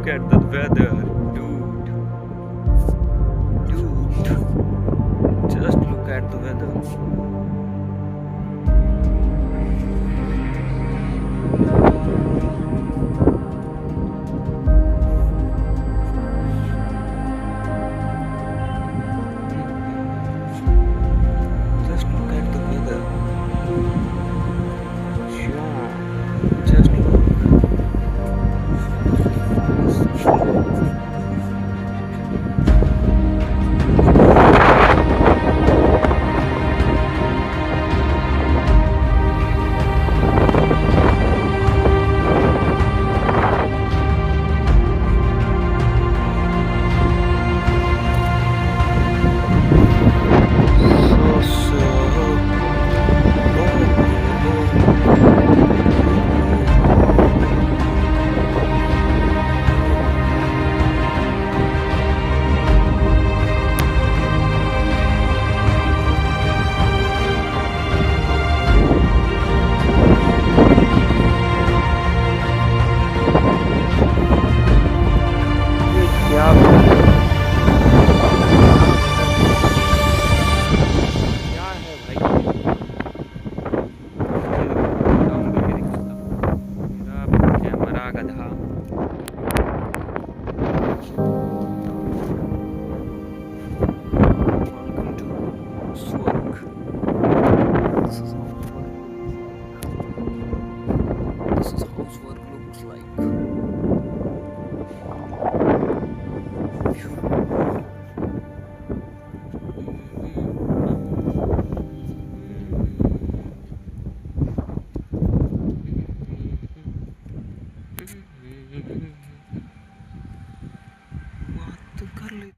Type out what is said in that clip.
look at the weather, dude. Dude, just look at the weather. Just look at the weather. Yeah, just look. क्या क्या है भाई down करके देख सकता हूँ मेरा कैमरा गधा वेलकम टू स्वर्ग दिस इज हाउ स्वर्ग looks like बात तो कर ले